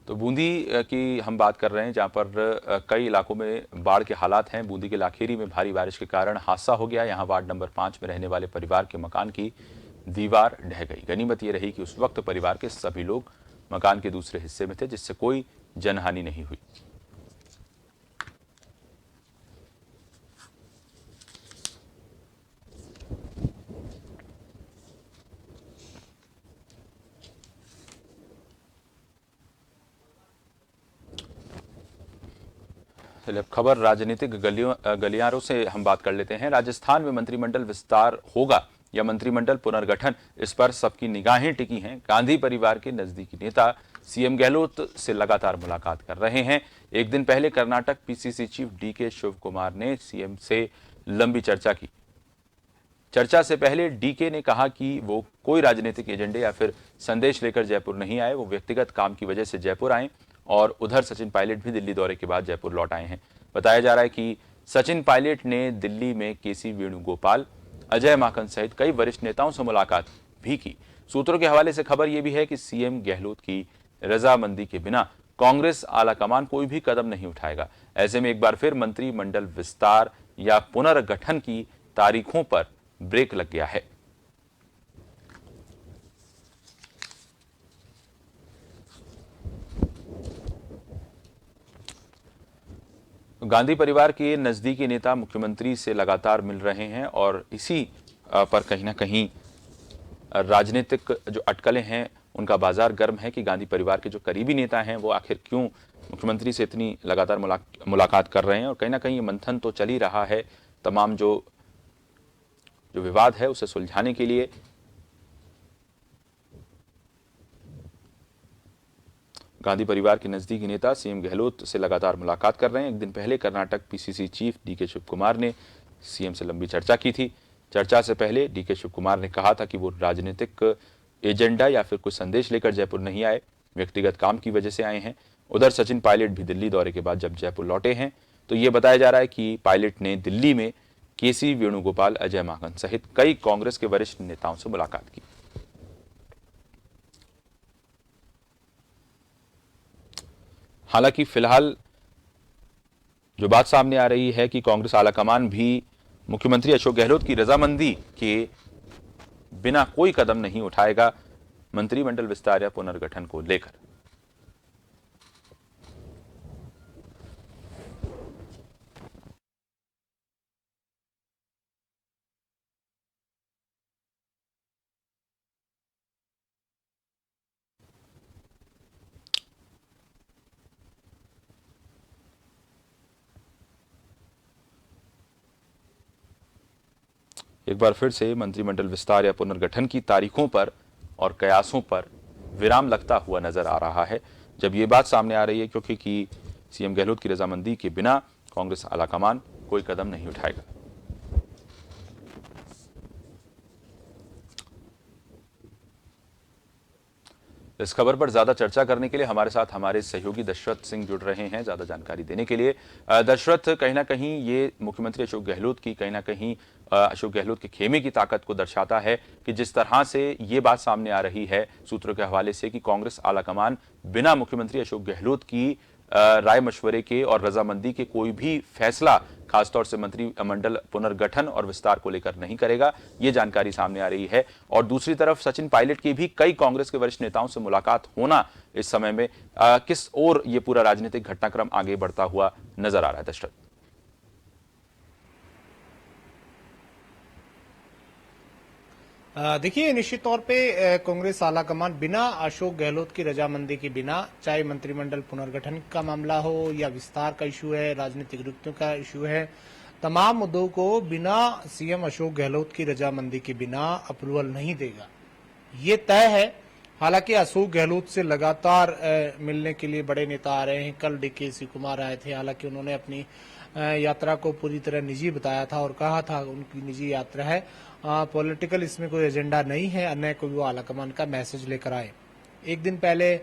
तो बूंदी की हम बात कर रहे हैं, जहां पर कई इलाकों में बाढ़ के हालात हैं। बूंदी के लाखेरी में भारी बारिश के कारण हादसा हो गया। यहां वार्ड नंबर 5 में रहने वाले परिवार के मकान की दीवार ढह गई। गनीमत ये रही कि उस वक्त परिवार के सभी लोग मकान के दूसरे हिस्से में थे, जिससे कोई जनहानि नहीं हुई। चलिए, अब खबर राजनीतिक गलियारों से हम बात कर लेते हैं। राजस्थान में मंत्रिमंडल विस्तार होगा या मंत्रिमंडल पुनर्गठन, इस पर सबकी निगाहें टिकी हैं। गांधी परिवार के नजदीकी नेता सीएम गहलोत से लगातार मुलाकात कर रहे हैं। एक दिन पहले Karnataka PCC chief DK Shivakumar ने सीएम से लंबी चर्चा की। चर्चा से पहले डीके ने कहा कि वो कोई राजनीतिक एजेंडे या फिर संदेश लेकर जयपुर नहीं आए, वो व्यक्तिगत काम की वजह से जयपुर आए। और उधर सचिन पायलट भी दिल्ली दौरे के बाद जयपुर लौट आए हैं। बताया जा रहा है कि सचिन पायलट ने दिल्ली में केसी वेणुगोपाल, अजय माकन सहित कई वरिष्ठ नेताओं से मुलाकात भी की। सूत्रों के हवाले से खबर यह भी है कि सीएम गहलोत की रजामंदी के बिना कांग्रेस आलाकमान कोई भी कदम नहीं उठाएगा। ऐसे में एक बार फिर मंत्रिमंडल विस्तार या पुनर्गठन की तारीखों पर ब्रेक लग गया है। गांधी परिवार के नजदीकी नेता मुख्यमंत्री से लगातार मिल रहे हैं और इसी पर कहीं ना कहीं राजनीतिक जो अटकलें हैं उनका बाजार गर्म है कि गांधी परिवार के जो करीबी नेता हैं वो आखिर क्यों मुख्यमंत्री से इतनी लगातार मुलाकात कर रहे हैं। और कहीं ना कहीं ये मंथन तो चल ही रहा है तमाम जो विवाद है उसे सुलझाने के लिए। गांधी परिवार के नजदीकी नेता सीएम गहलोत से लगातार मुलाकात कर रहे हैं। एक दिन पहले Karnataka PCC chief DK Shivakumar ने सीएम से लंबी चर्चा की थी। चर्चा से पहले डीके शिव कुमार ने कहा था कि वो राजनीतिक एजेंडा या फिर कोई संदेश लेकर जयपुर नहीं आए, व्यक्तिगत काम की वजह से आए हैं। उधर सचिन पायलट भी दिल्ली दौरे के बाद जब जयपुर लौटे हैं तो ये बताया जा रहा है कि पायलट ने दिल्ली में केसी वेणुगोपाल, अजय माकन सहित कई कांग्रेस के वरिष्ठ नेताओं से मुलाकात की। हालांकि फिलहाल जो बात सामने आ रही है कि कांग्रेस आलाकमान भी मुख्यमंत्री अशोक गहलोत की रजामंदी के बिना कोई कदम नहीं उठाएगा मंत्रिमंडल विस्तार या पुनर्गठन को लेकर। एक बार फिर से मंत्रिमंडल विस्तार या पुनर्गठन की तारीखों पर और कयासों पर विराम लगता हुआ नजर आ रहा है जब ये बात सामने आ रही है, क्योंकि सीएम गहलोत की रजामंदी के बिना कांग्रेस आलाकमान कोई कदम नहीं उठाएगा। इस खबर पर ज्यादा चर्चा करने के लिए हमारे साथ हमारे सहयोगी दशरथ सिंह जुड़ रहे हैं ज्यादा जानकारी देने के लिए। दशरथ, कहीं ना कहीं ये मुख्यमंत्री अशोक गहलोत की कहीं ना कहीं अशोक गहलोत के खेमे की ताकत को दर्शाता है कि जिस तरह से ये बात सामने आ रही है सूत्रों के हवाले से कि कांग्रेस आलाकमान बिना मुख्यमंत्री अशोक गहलोत की राय मशवरे के और रजामंदी के कोई भी फैसला खासतौर से मंत्रिमंडल पुनर्गठन और विस्तार को लेकर नहीं करेगा, ये जानकारी सामने आ रही है। और दूसरी तरफ सचिन पायलट की भी कई कांग्रेस के वरिष्ठ नेताओं से मुलाकात होना इस समय में किस ओर ये पूरा राजनीतिक घटनाक्रम आगे बढ़ता हुआ नजर आ रहा है दशरथ? देखिए, निश्चित तौर पे कांग्रेस आलाकमान बिना अशोक गहलोत की रजामंदी के बिना, चाहे मंत्रिमंडल पुनर्गठन का मामला हो या विस्तार का इशू है, राजनीतिक रिक्तियों का इशू है, तमाम मुद्दों को बिना सीएम अशोक गहलोत की रजामंदी के बिना अप्रूवल नहीं देगा, ये तय है। हालांकि अशोक गहलोत से लगातार मिलने के लिए बड़े नेता आ रहे हैं। कल डीके शिव कुमार आए थे, हालांकि उन्होंने अपनी यात्रा को पूरी तरह निजी बताया था और कहा था उनकी निजी यात्रा है, पॉलिटिकल इसमें कोई एजेंडा नहीं है, अन्य कोई वो आलाकमान का मैसेज लेकर आए। एक दिन पहले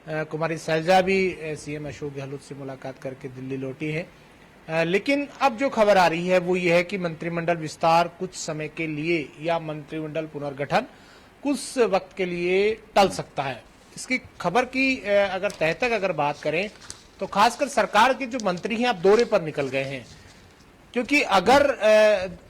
कुमारी शैलजा भी सीएम अशोक गहलोत से मुलाकात करके दिल्ली लौटी है। लेकिन अब जो खबर आ रही है वो ये है कि मंत्रिमंडल विस्तार कुछ समय के लिए या मंत्रिमंडल पुनर्गठन कुछ वक्त के लिए टल सकता है। इसकी खबर की अगर तह तक अगर बात करें तो खासकर सरकार के जो मंत्री हैं अब दौरे पर निकल गए हैं, क्योंकि अगर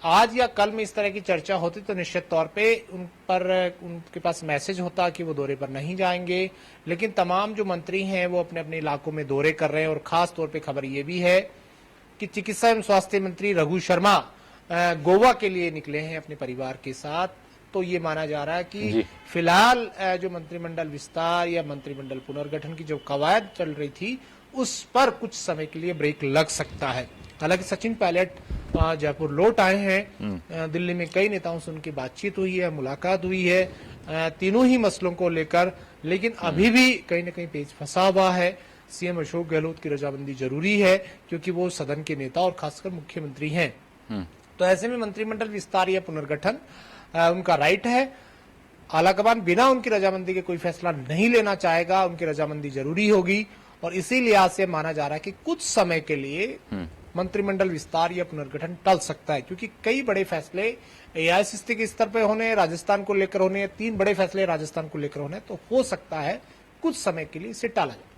आज या कल में इस तरह की चर्चा होती तो निश्चित तौर पे उन पर उनके पास मैसेज होता कि वो दौरे पर नहीं जाएंगे। लेकिन तमाम जो मंत्री हैं वो अपने अपने इलाकों में दौरे कर रहे हैं, और खास तौर पे खबर ये भी है कि चिकित्सा एवं स्वास्थ्य मंत्री रघु शर्मा गोवा के लिए निकले हैं अपने परिवार के साथ। तो ये माना जा रहा है कि फिलहाल जो मंत्रिमंडल विस्तार या मंत्रिमंडल पुनर्गठन की जो कवायद चल रही थी उस पर कुछ समय के लिए ब्रेक लग सकता है। हालांकि सचिन पायलट जयपुर लौट आए हैं, दिल्ली में कई नेताओं से उनकी बातचीत हुई है, मुलाकात हुई है तीनों ही मसलों को लेकर, लेकिन अभी भी कहीं ना कहीं पेच फंसा हुआ है। सीएम अशोक गहलोत की रजामंदी जरूरी है क्योंकि वो सदन के नेता और खासकर मुख्यमंत्री हैं। तो ऐसे में मंत्रिमंडल विस्तार या पुनर्गठन उनका राइट है। आलाकमान बिना उनकी रजामंदी के कोई फैसला नहीं लेना चाहेगा, उनकी रजामंदी जरूरी होगी, और इसी लिहाज से माना जा रहा है कि कुछ समय के लिए मंत्रिमंडल विस्तार या पुनर्गठन टल सकता है, क्योंकि कई बड़े फैसले एआईसीसी के स्तर पर होने, राजस्थान को लेकर होने, 3 बड़े फैसले राजस्थान को लेकर होने, तो हो सकता है कुछ समय के लिए इसे टाला जाए।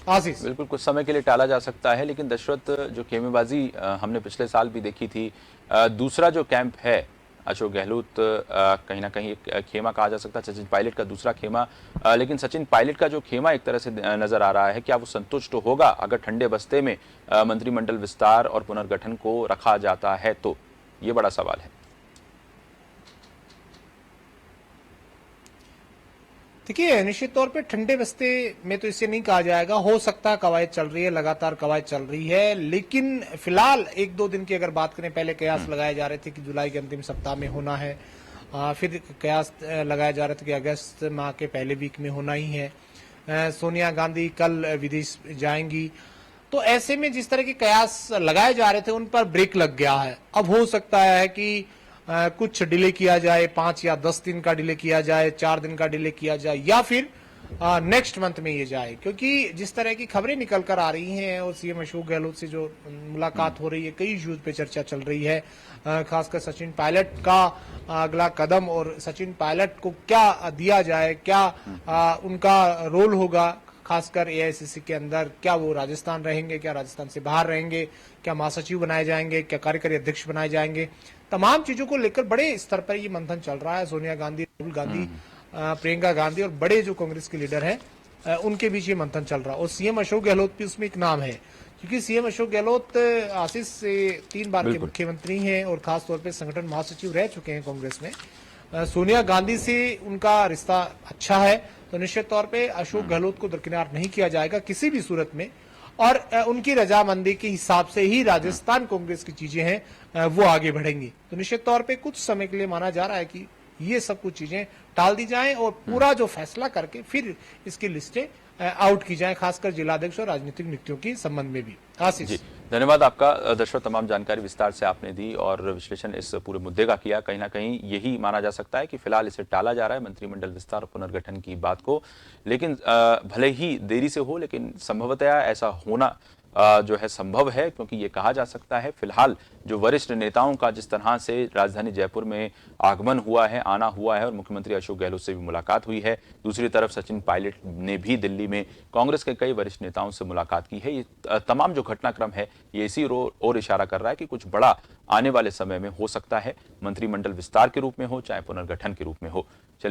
आशीष, बिल्कुल कुछ समय के लिए टाला जा सकता है, लेकिन दशरथ जो खेमेबाजी हमने पिछले साल भी देखी थी, दूसरा जो कैंप है अशोक गहलोत कहीं ना कहीं एक खेमा कहा जा सकता है, सचिन पायलट का दूसरा खेमा, लेकिन सचिन पायलट का जो खेमा एक तरह से नजर आ रहा है, क्या वो संतुष्ट होगा अगर ठंडे बस्ते में मंत्रिमंडल विस्तार और पुनर्गठन को रखा जाता है? तो ये बड़ा सवाल है। देखिए, निश्चित तौर पे ठंडे बस्ते में तो इसे नहीं कहा जाएगा, हो सकता है कवायद चल रही है, लगातार कवायद चल रही है, लेकिन फिलहाल 1-2 दिन की अगर बात करें, पहले कयास लगाए जा रहे थे कि जुलाई के अंतिम सप्ताह में होना है, फिर कयास लगाए जा रहे थे कि अगस्त माह के पहले वीक में होना ही है। सोनिया गांधी कल विदेश जाएंगी, तो ऐसे में जिस तरह के कयास लगाए जा रहे थे उन पर ब्रेक लग गया है। अब हो सकता है कि कुछ डिले किया जाए, 5 या 10 दिन का डिले किया जाए, 4 दिन का डिले किया जाए, या फिर नेक्स्ट मंथ में ये जाए, क्योंकि जिस तरह की खबरें निकल कर आ रही हैं और सीएम अशोक गहलोत से जो मुलाकात हो रही है, कई इश्यूज पे चर्चा चल रही है, खासकर सचिन पायलट का अगला कदम और सचिन पायलट को क्या दिया जाए, क्या उनका रोल होगा खासकर एआईसीसी के अंदर, क्या वो राजस्थान रहेंगे, क्या राजस्थान से बाहर रहेंगे, क्या महासचिव बनाए जाएंगे, क्या कार्यकारी अध्यक्ष बनाए जाएंगे, तमाम चीजों को लेकर बड़े स्तर पर ये मंथन चल रहा है। सोनिया गांधी, राहुल गांधी, प्रियंका गांधी और बड़े जो कांग्रेस के लीडर हैं उनके बीच ये मंथन चल रहा है, और सीएम अशोक गहलोत भी उसमें एक नाम है, क्योंकि सीएम अशोक गहलोत आशीष से 3 बार के मुख्यमंत्री हैं और खासतौर पर संगठन महासचिव रह चुके हैं कांग्रेस में। सोनिया गांधी से उनका रिश्ता अच्छा है, तो निश्चित तौर पे अशोक गहलोत को दरकिनार नहीं किया जाएगा किसी भी सूरत में, और उनकी रजामंदी के हिसाब से ही राजस्थान कांग्रेस की चीजें हैं वो आगे बढ़ेंगी। तो निश्चित तौर पे कुछ समय के लिए माना जा रहा है कि ये सब कुछ चीजें टाल दी जाएं और पूरा जो फैसला करके फिर इसकी लिस्टें आउट की जाए, खासकर जिलाध्यक्ष और राजनीतिक नियुक्तियों के संबंध में भी। आशीष, धन्यवाद आपका दशरथ, तमाम जानकारी विस्तार से आपने दी और विश्लेषण इस पूरे मुद्दे का किया। कहीं ना कहीं यही माना जा सकता है कि फिलहाल इसे टाला जा रहा है मंत्रिमंडल विस्तार और पुनर्गठन की बात को, लेकिन भले ही देरी से हो, लेकिन संभवतया ऐसा होना जो है संभव है, क्योंकि ये कहा जा सकता है फिलहाल जो वरिष्ठ नेताओं का जिस तरह से राजधानी जयपुर में आगमन हुआ है, आना हुआ है, और मुख्यमंत्री अशोक गहलोत से भी मुलाकात हुई है, दूसरी तरफ सचिन पायलट ने भी दिल्ली में कांग्रेस के कई वरिष्ठ नेताओं से मुलाकात की है। ये तमाम जो घटनाक्रम है ये इसी ओर इशारा कर रहा है कि कुछ बड़ा आने वाले समय में हो सकता है, मंत्रिमंडल विस्तार के रूप में हो चाहे पुनर्गठन के रूप में हो। चलिए